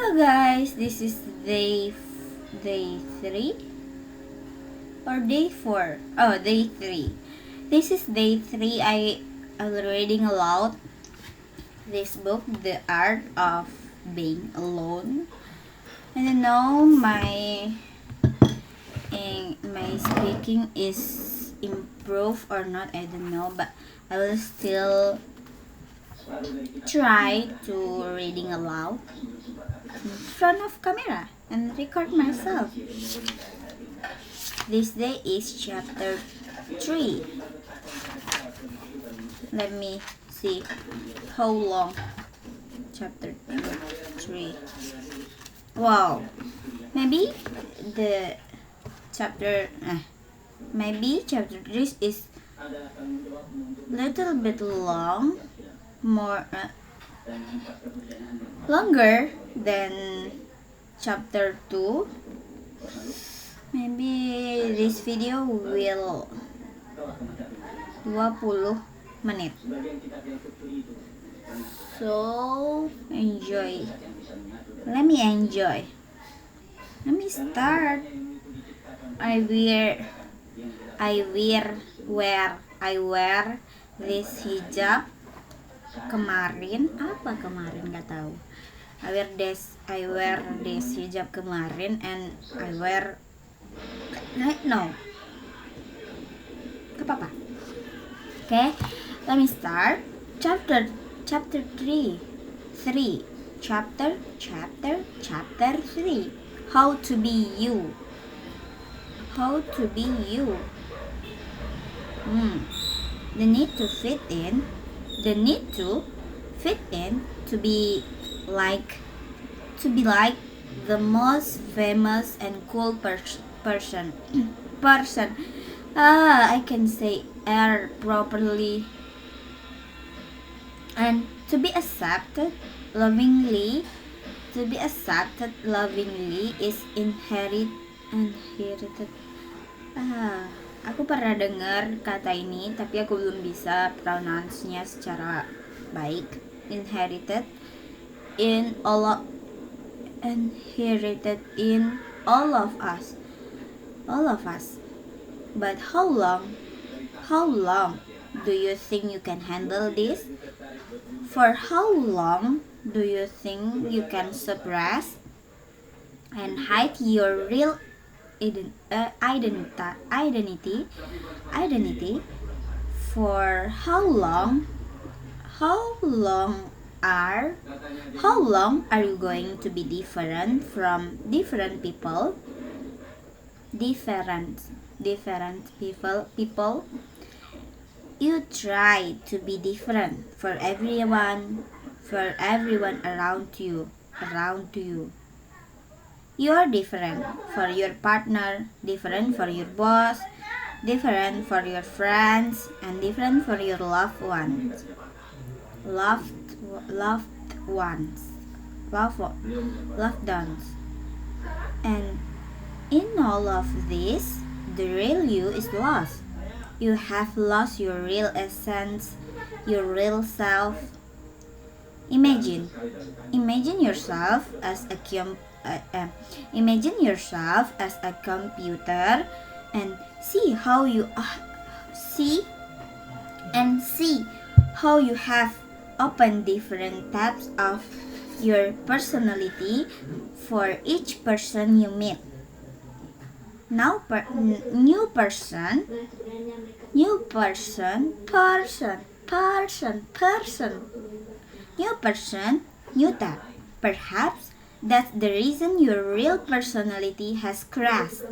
Hello guys, this is day 3 or day 4. Oh, day 3. This is day 3. I am reading aloud this book, The Art of Being Alone. I don't know my speaking is improved or not. I don't know, but I will still try to reading aloud in front of camera and record myself. This day is chapter 3. Let me see how long chapter 3. Wow, maybe the chapter maybe chapter 3 is little bit long, more longer than chapter 2. Maybe this video will 20 menit. So enjoy. Let me enjoy. Let me start. I wear this hijab kemarin. Apa kemarin, nggak tahu. I wear this hijab kemarin, and I wear right now. Apa? Okay, let me start. Chapter 3. Chapter 3. How to be you. The need to fit in. To be like the most famous and cool person. I can say properly. And to be accepted lovingly. Is inherited. Aku pernah dengar kata ini, tapi aku belum bisa pronounce-nya secara baik. Inherited in all of us. But how long do you think you can handle this? For how long do you think you can suppress and hide your real identity? For how long are you going to be different from different people? You try to be different for everyone around you. You are different for your partner, different for your boss, different for your friends, and different for your loved ones. And in all of this, the real you is lost. You have lost your real essence, your real self. Imagine yourself as a computer, and see how you have opened different tabs of your personality for each person you meet. Now new person, new tab. Perhaps that's the reason your real personality has crashed.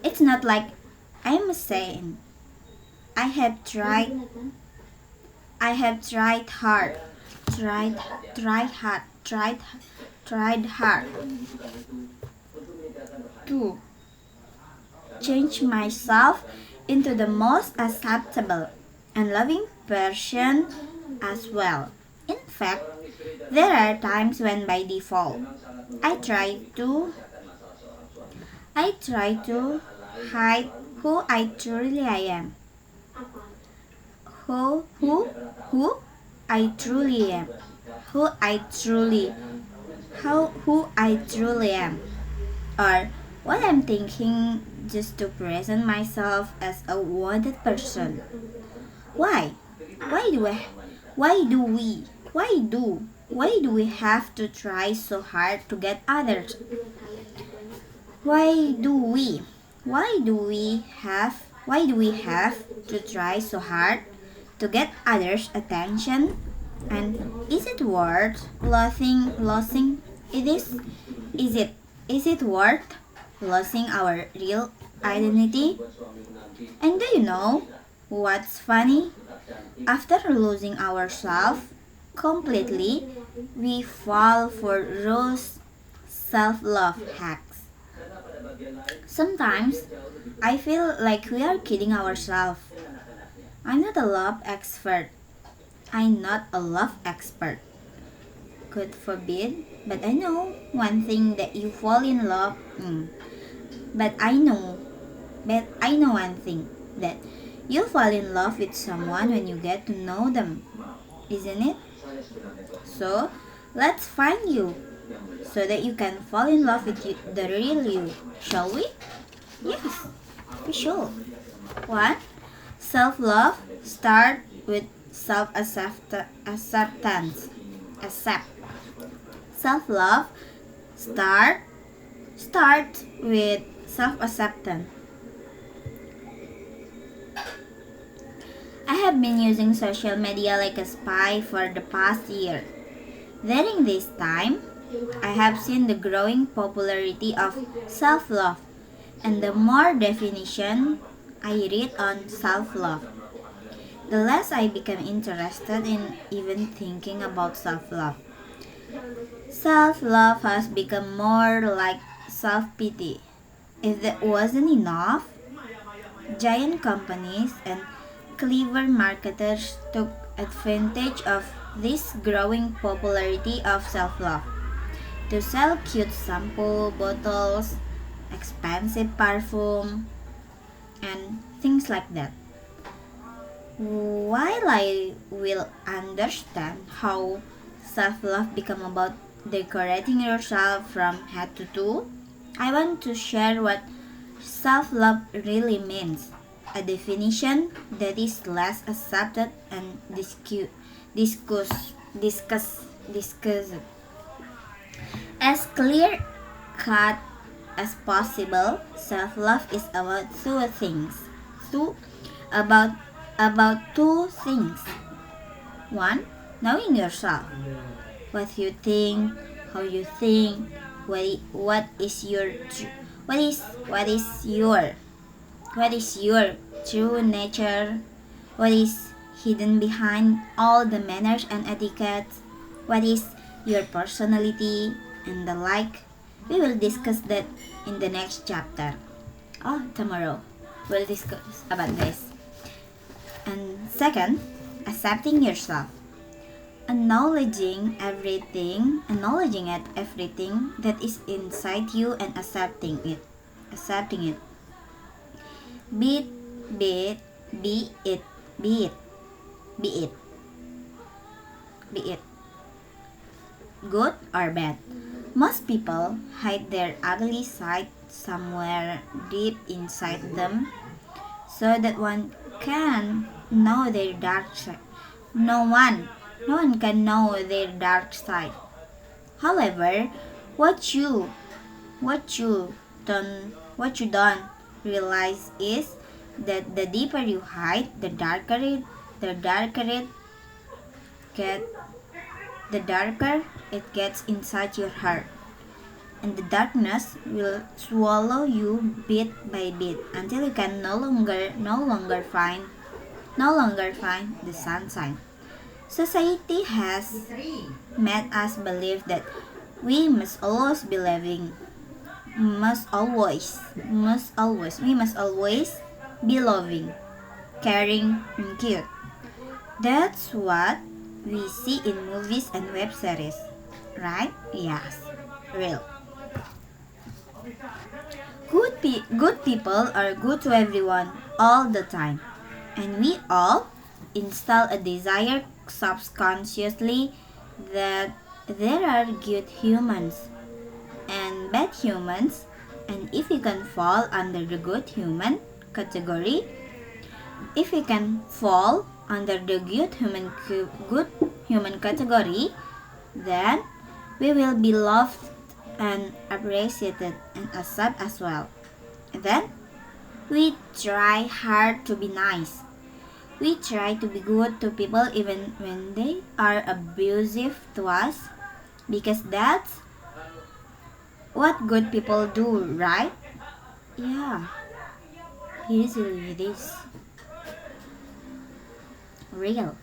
It's not like I'm saying I have tried hard to change myself into the most acceptable and loving person as well. In fact, there are times when by default I try to hide who I truly am. Who I truly am. who I truly who I truly am, or what I'm thinking just to present myself as a wanted person. Why? Why do I, why do we why do we have to try so hard to get others? Why do we why do we have to try so hard to get others' attention? And is it worth losing it is it worth losing our real identity? And do you know what's funny? After losing ourselves completely, we fall for those self-love hacks. Sometimes I feel like we are kidding ourselves. I'm not a love expert. I'm not a love expert. God forbid. But I know one thing that you fall in love. But I know, but I know one thing that you fall in love with someone when you get to know them, isn't it? So let's find you so that you can fall in love with the real you, shall we? Yes, we should. One, self-love start with self-acceptance. Accept. Self-love start with self-acceptance. I have been using social media like a spy for the past year. During this time, I have seen the growing popularity of self-love, and the more definition I read on self-love, the less I become interested in even thinking about self-love. Self-love has become more like self-pity. If that wasn't enough, giant companies and clever marketers took advantage of this growing popularity of self-love to sell cute shampoo bottles, expensive perfume, and things like that. While I will understand how self-love become about decorating yourself from head to toe, I want to share what self-love really means. A definition that is less accepted and discussed as clear cut as possible. Self-love is about two things. Two about two things. One, knowing yourself. What you think, how you think, what is your what is your true nature, what is hidden behind all the manners and etiquettes, what is your personality, and the like. We will discuss that in the next chapter. Oh, tomorrow we'll discuss about this. And second, accepting yourself. Acknowledging at everything that is inside you and accepting it. Accepting it. Be it, be it, be it, be it, be it, be it. Good or bad. Most people hide their ugly side somewhere deep inside them so that one can know their dark side. No one can know their dark side. However, what you what you don't realize is that the deeper you hide, the darker it get the darker it gets inside your heart. And the darkness will swallow you bit by bit until you can no longer find the sunshine. Society has made us believe that we must always be loving, we must always be loving, caring, and cute. That's what we see in movies and web series, right? Yes, real. Good people are good to everyone all the time, and we all install a desire subconsciously that there are good humans and bad humans, and if you can fall under the good human category, if you can fall under the good human category, then we will be loved and appreciated and accepted as well. And then we try hard to be nice. We try to be good to people even when they are abusive to us, because that's what good people do, right? Yeah, usually it is real.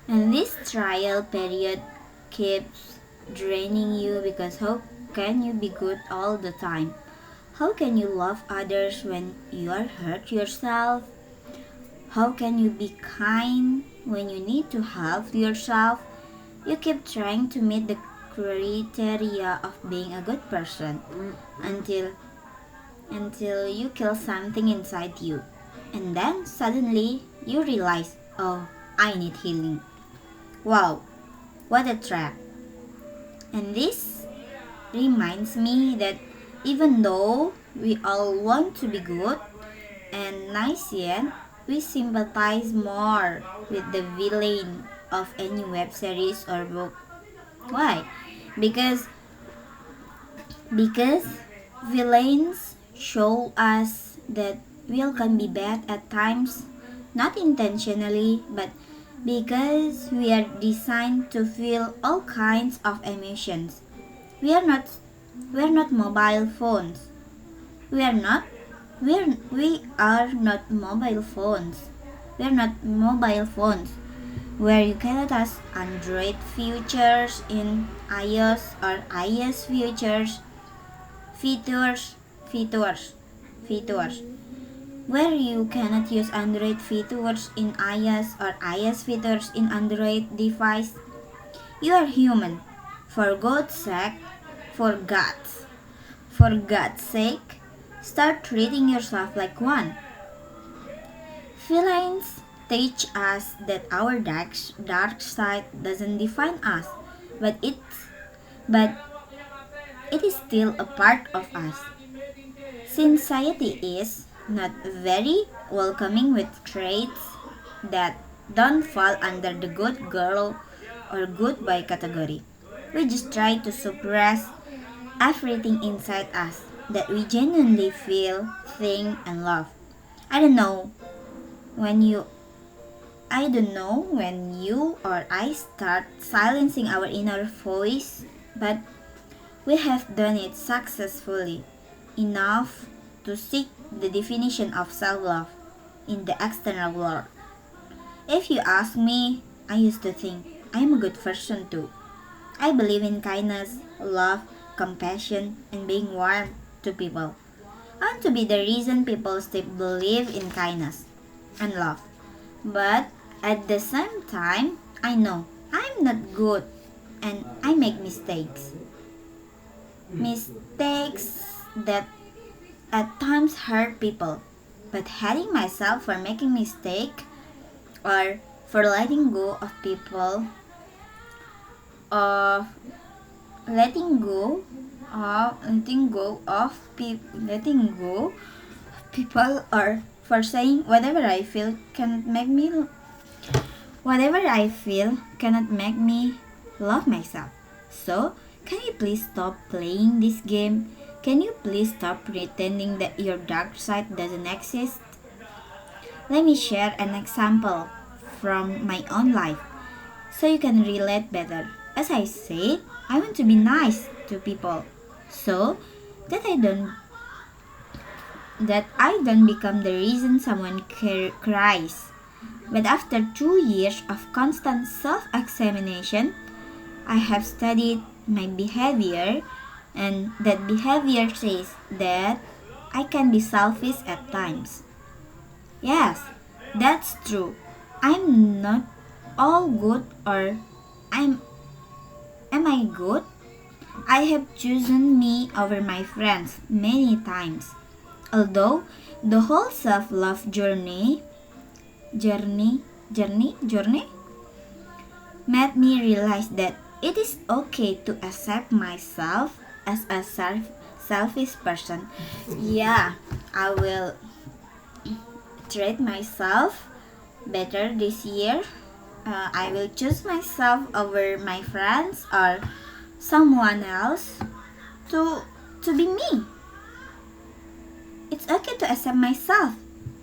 And this trial period keeps draining you, because how can you be good all the time? How can you love others when you are hurt yourself? How can you be kind when you need to help yourself? You keep trying to meet the criteria of being a good person until you kill something inside you. And then suddenly you realize, oh, I need healing. Wow, what a trap. And this reminds me that even though we all want to be good and nice, yet we sympathize more with the villain of any web series or book. Why? Because because villains show us that we all can be bad at times, not intentionally, but because we are designed to feel all kinds of emotions. We are not we are not mobile phones. We are not we are not mobile phones. We are not mobile phones where you cannot ask Android features in iOS or iOS features features features where you cannot use Android features in iOS or iOS features in Android device. You are human. For God's sake, for God's, for God's sake, start treating yourself like one. Feelings teach us that our dark side doesn't define us, but but it is still a part of us. Since society is not very welcoming with traits that don't fall under the good girl or good boy category, we just try to suppress everything inside us that we genuinely feel, think, and love. I don't know when you I don't know when you or I start silencing our inner voice, but we have done it successfully enough to seek the definition of self-love in the external world. If you ask me, I used to think I'm a good person too. I believe in kindness, love, compassion, and being warm to people. I want to be the reason people still believe in kindness and love. But at the same time, I know I'm not good and I make mistakes. Mistakes that at times hurt people. But hating myself for making mistake or for letting go of people, of letting go of people, or for saying whatever I feel cannot make me love myself. So, can you please stop playing this game? Can you please stop pretending that your dark side doesn't exist? Let me share an example from my own life so you can relate better. As I said, I want to be nice to people so that I don't become the reason someone cries. But after 2 years of constant self-examination, I have studied my behavior, and that behavior says that I can be selfish at times. Yes, that's true. I'm not all good, or I'm am I good? I have chosen me over my friends many times. Although the whole self-love journey made me realize that It is okay to accept myself as a selfish person. Yeah, I will treat myself better this year. I will choose myself over my friends or someone else to be me. It's okay to accept myself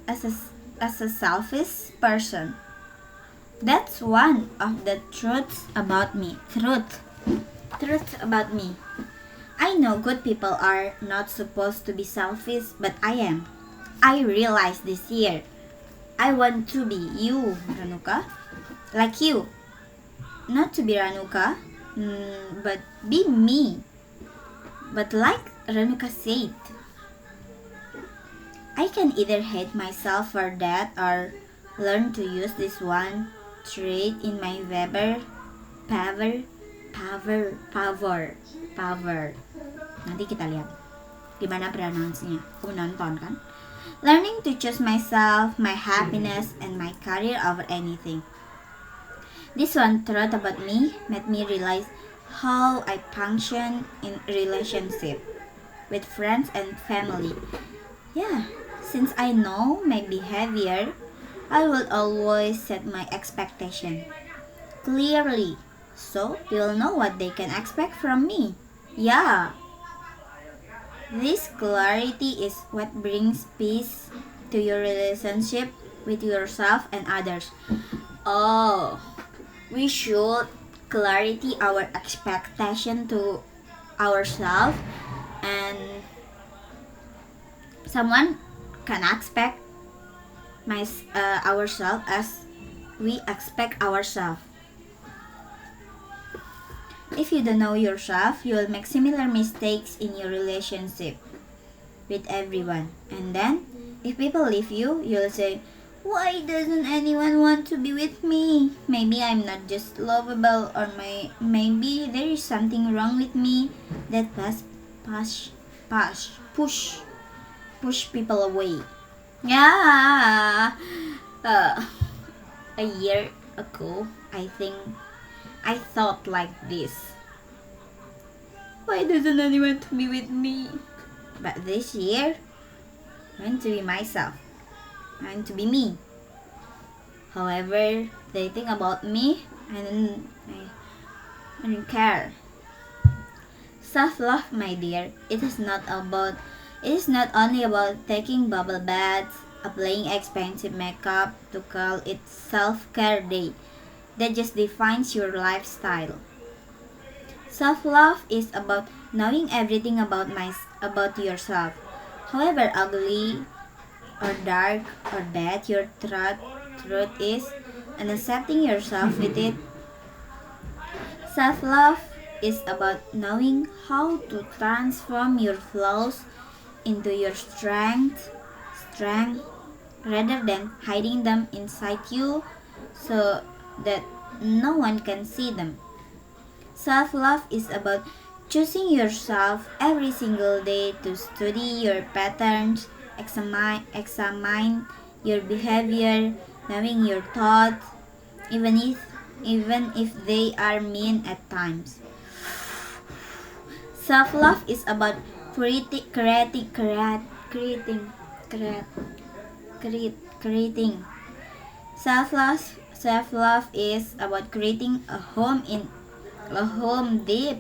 as a selfish person. That's one of the truths about me. Truth about me. I know good people are not supposed to be selfish, but I am. I realized this year. I want to be you, Ranuka. Like you. Not to be Ranuka, but be me. But like Ranuka said, I can either hate myself for that or learn to use this one trait in my power. Nanti kita lihat gimana pronounce-nya. Aku nonton kan. Learning to choose myself, my happiness, and my career over anything. This one truth about me made me realize how I function in relationship with friends and family. Yeah, since I know my behavior, I will always set my expectation clearly so people know what they can expect from me. Yeah, this clarity is what brings peace to your relationship with yourself and others. Oh, we should clarity our expectation to ourselves, and someone can expect ourselves as we expect ourselves. If you don't know yourself, you will make similar mistakes in your relationship with everyone. And then, if people leave you, you'll say, why doesn't anyone want to be with me? Maybe I'm not just lovable, or maybe there is something wrong with me that push people away. Yeah. A year ago, I think I thought like this. Why doesn't anyone want to be with me? But this year, I want to be myself. I want to be me. However they think about me, I don't care. Self-love, my dear, it is not only about taking bubble baths, applying expensive makeup to call it self-care day. That just defines your lifestyle. Self-love is about knowing everything about yourself. However ugly or dark or bad your truth is, and accepting yourself with it. Self-love is about knowing how to transform your flaws into your strength rather than hiding them inside you so that no one can see them. Self-love is about choosing yourself every single day to study your patterns, examine your behavior, knowing your thoughts, even if they are mean at times. Self-love is about creating. Self-love is about creating a home deep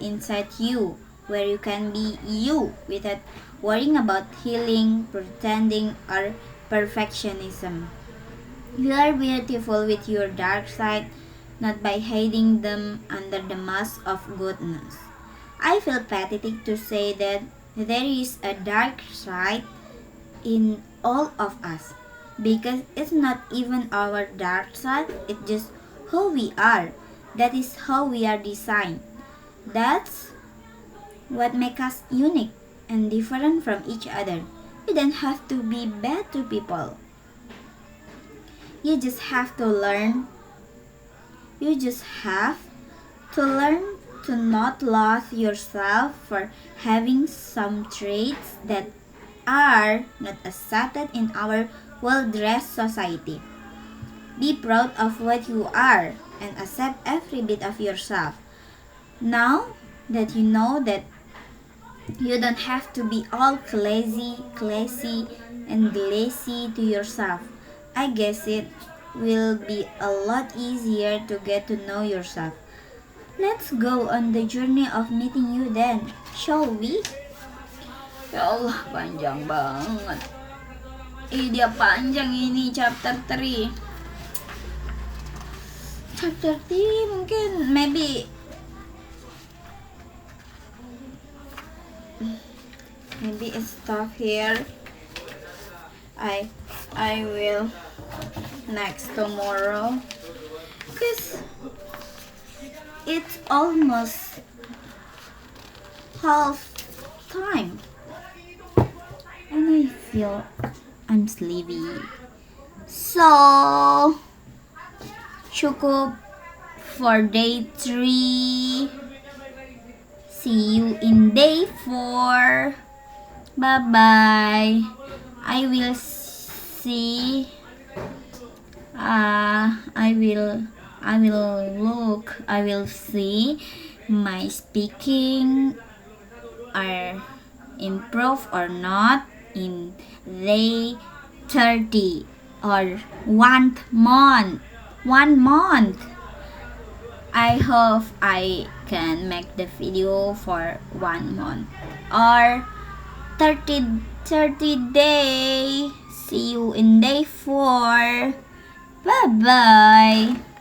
inside you, where you can be you without worrying about healing, pretending, or perfectionism. You are beautiful with your dark side, not by hiding them under the mask of goodness. I feel pathetic to say that there is a dark side in all of us, because it's not even our dark side, it's just who we are. That is how we are designed. That's what makes us unique and different from each other. You don't have to be bad to people. You just have to learn. You just have to learn to not love yourself for having some traits that are not accepted in our well-dressed society. Be proud of what you are and accept every bit of yourself. Now that you know that you don't have to be all classy, and glassy to yourself, I guess it will be a lot easier to get to know yourself. Let's go on the journey of meeting you then, shall we? Ya Allah, panjang banget. Dia panjang ini chapter 3. Chapter 3 mungkin maybe it's stop here. I will next tomorrow because it's almost half time and I feel I'm sleepy. So cukup for day 3. See you in day 4. Bye bye. I will see. I will see my speaking are improve or not in day 30 or 1 month. 1 month. I hope I can make the video for 1 month or 30 day. See you in day 4. Bye bye.